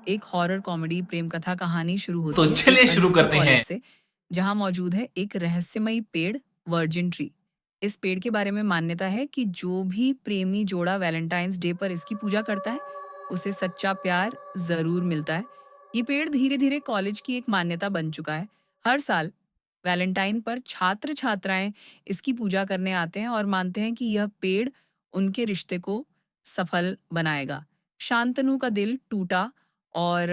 एक horror comedy प्रेम कथा कहानी शुरू तो होती है एक चलिए शुरू अनोखे करते कॉलेज हैं। से, जहां मौजूद है एक रहस्यमयी पेड़, वर्जिन ट्री। इस पेड़ के बारे में मान्यता है कि जो भी प्रेमी जोड़ा वैलेंटाइंस डे पर इसकी पूजा करता है, उसे सच्चा प्यार जरूर मिलता है। ये पेड़ धीरे धीरे कॉलेज की एक मान्यता बन चुका है। हर साल वैलेंटाइन पर छात्र छात्राएं इसकी पूजा करने आते हैं और मानते हैं कि यह पेड़ उनके रिश्ते को सफल बनाएगा। शांतनु का दिल टूटा और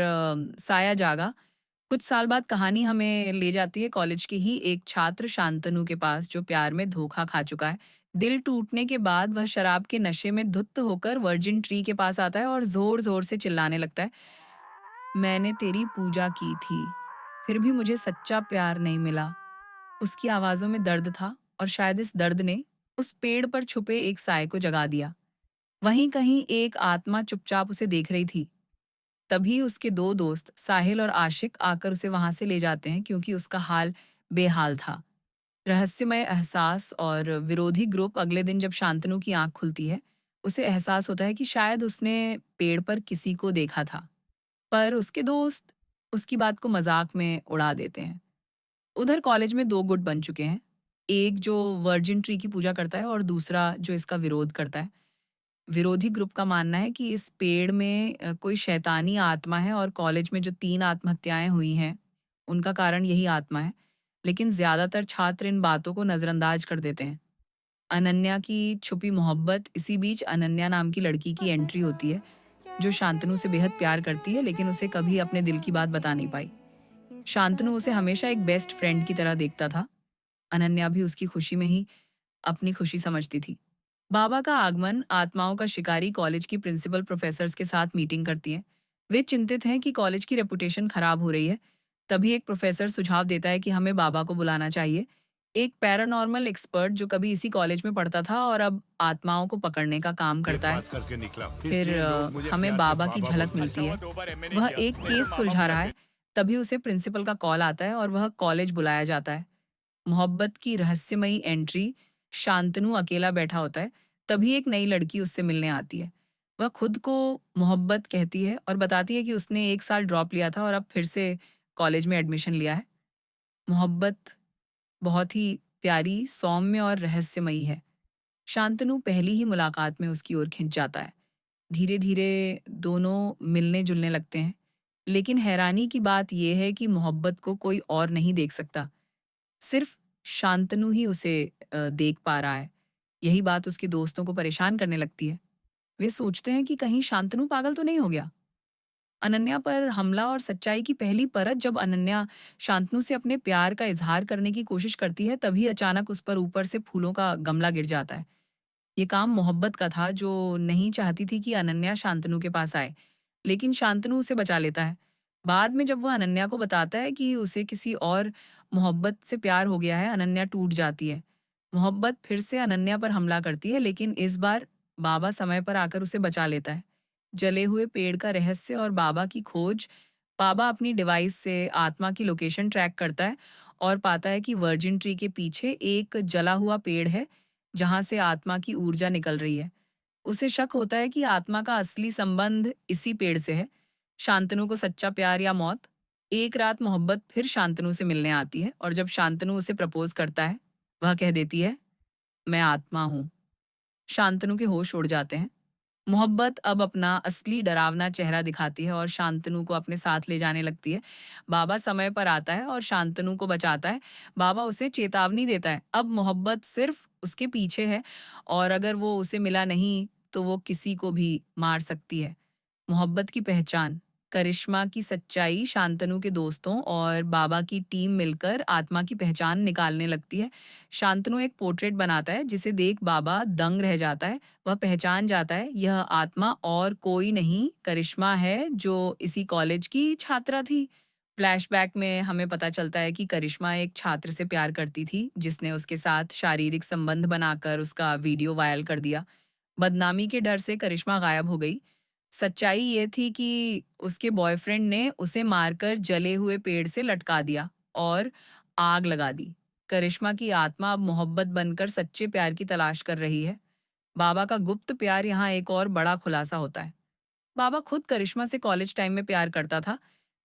साया जागा। कुछ साल बाद कहानी हमें ले जाती है कॉलेज के ही एक छात्र शांतनु के पास, जो प्यार में धोखा खा चुका है। दिल टूटने के बाद वह शराब के नशे में धुत होकर वर्जिन ट्री के पास आता है और जोर जोर से चिल्लाने लगता है, मैंने तेरी पूजा की थी, फिर भी मुझे सच्चा प्यार नहीं मिला। उसकी आवाजों में दर्द था और शायद इस दर्द ने उस पेड़ पर छुपे एक साय को जगा दिया। वहीं कहीं एक आत्मा चुपचाप उसे देख रही थी। तभी उसके दो दोस्त साहिल और आशिक आकर उसे वहां से ले जाते हैं, क्योंकि उसका हाल बेहाल था। रहस्यमय एहसास और विरोधी ग्रुप। अगले दिन जब शांतनु की आंख खुलती है, उसे एहसास होता है कि शायद उसने पेड़ पर किसी को देखा था, पर उसके दोस्त उसकी बात को मजाक में उड़ा देते हैं। उधर कॉलेज में दो गुट बन चुके हैं, एक जो वर्जिन ट्री की पूजा करता है और दूसरा जो इसका विरोध करता है। विरोधी ग्रुप का मानना है कि इस पेड़ में कोई शैतानी आत्मा है और कॉलेज में जो 3 आत्महत्याएँ हुई हैं, उनका कारण यही आत्मा है। लेकिन ज़्यादातर छात्र इन बातों को नज़रअंदाज कर देते हैं। अनन्या की छुपी मोहब्बत। इसी बीच अनन्या नाम की लड़की की एंट्री होती है, जो शांतनु से बेहद प्यार करती है, लेकिन उसे कभी अपने दिल की बात बता नहीं पाई। शांतनु उसे हमेशा एक बेस्ट फ्रेंड की तरह देखता था। अनन्या भी उसकी खुशी में ही अपनी खुशी समझती थी। बाबा का आगमन। आत्माओं का शिकारी कॉलेज की प्रिंसिपल प्रोफेसर्स के साथ मीटिंग करती है। वे चिंतित हैं कि कॉलेज की रेपुटेशन खराब हो रही है। तभी एक प्रोफेसर सुझाव देता है कि हमें बाबा को बुलाना चाहिए। एक पैरानॉर्मल एक्सपर्ट जो कभी इसी कॉलेज में पढ़ता था और अब आत्माओं को पकड़ने का काम ये करता है। पास करके निकला फिर इसलिए लोग मुझे हमें प्यार से बाबा की बाबा झलक बोलते मिलती हैं। है। वह एक केस सुलझा रहा है। तभी उसे प्रिंसिपल का कॉल आता है और वह कॉलेज बुलाया जाता है। मोहब्बत की रहस्यमयी एंट्री। शांतनु अकेला बैठा होता है। तभी एक नई लड़की उससे मिलने आती है। वह खुद को मोहब्बत कहती है और बताती है कि उसने 1 साल ड्रॉप लिया था और अब फिर से कॉलेज में एडमिशन लिया है। मोहब्बत बहुत ही प्यारी, सौम्य और रहस्यमयी है। शांतनु पहली ही मुलाकात में उसकी ओर खिंच जाता है। धीरे-धीरे दोनों मिलने-जुलने लगते हैं। लेकिन हैरानी की बात यह है कि मोहब्बत को कोई और नहीं देख सकता। सिर्फ शांतनु ही उसे देख पा रहा है। यही बात उसके दोस्तों को परेशान करने लगती है। वे सोचते हैं कि कहीं शांतनु पागल तो नहीं हो गया। अनन्या पर हमला और सच्चाई की पहली परत। जब अनन्या शांतनु से अपने प्यार का इज़हार करने की कोशिश करती है, तभी अचानक उस पर ऊपर से फूलों का गमला गिर जाता है। ये काम मोहब्बत का था, जो नहीं चाहती थी कि अनन्या शांतनु के पास आए, लेकिन शांतनु उसे बचा लेता है। बाद में जब वह अनन्या को बताता है कि उसे किसी और मोहब्बत से प्यार हो गया है, अनन्या टूट जाती है। मोहब्बत फिर से अनन्या पर हमला करती है, लेकिन इस बार बाबा समय पर आकर उसे बचा लेता है। जले हुए पेड़ का रहस्य और बाबा की खोज। बाबा अपनी डिवाइस से आत्मा की लोकेशन ट्रैक करता है और पाता है कि वर्जिन ट्री के पीछे एक जला हुआ पेड़ है, जहां से आत्मा की ऊर्जा निकल रही है। उसे शक होता है कि आत्मा का असली संबंध इसी पेड़ से है। शांतनु को सच्चा प्यार या मौत। एक रात मोहब्बत फिर शांतनु से मिलने आती है और जब शांतनु उसे प्रपोज करता है, वह कह देती है, मैं आत्मा हूँ। शांतनु के होश उड़ जाते हैं। मोहब्बत अब अपना असली डरावना चेहरा दिखाती है और शांतनु को अपने साथ ले जाने लगती है। बाबा समय पर आता है और शांतनु को बचाता है। बाबा उसे चेतावनी देता है, अब मोहब्बत सिर्फ उसके पीछे है और अगर वो उसे मिला नहीं, तो वो किसी को भी मार सकती है। मोहब्बत की पहचान। करिश्मा की सच्चाई। शांतनु के दोस्तों और बाबा की टीम मिलकर आत्मा की पहचान निकालने लगती है। शांतनु एक पोर्ट्रेट बनाता है, जिसे देख बाबा दंग रह जाता है। वह पहचान जाता है, यह आत्मा और कोई नहीं, करिश्मा है, जो इसी कॉलेज की छात्रा थी। फ्लैशबैक में हमें पता चलता है कि करिश्मा एक छात्र से प्यार करती थी, जिसने उसके साथ शारीरिक संबंध बनाकर उसका वीडियो वायरल कर दिया। बदनामी के डर से करिश्मा गायब हो गई। सच्चाई ये थी कि उसके बॉयफ्रेंड ने उसे मारकर जले हुए पेड़ से लटका दिया और आग लगा दी। करिश्मा की आत्मा अब मोहब्बत बनकर सच्चे प्यार की तलाश कर रही है। बाबा का गुप्त प्यार यहाँ एक और बड़ा खुलासा होता है। बाबा खुद करिश्मा से कॉलेज टाइम में प्यार करता था,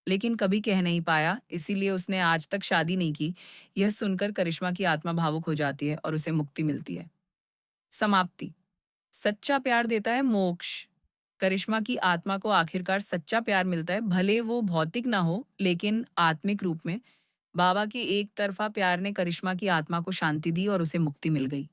लेकिन कभी कह नहीं पाया, इसीलिए उसने आज तक शादी नहीं की। यह सुनकर करिश्मा की आत्मा भावुक हो जाती है और उसे मुक्ति मिलती है। समाप्ति। सच्चा प्यार देता है मोक्ष। करिश्मा की आत्मा को आखिरकार सच्चा प्यार मिलता है, भले वो भौतिक ना हो, लेकिन आत्मिक रूप में। बाबा के एक तरफा प्यार ने करिश्मा की आत्मा को शांति दी और उसे मुक्ति मिल गई।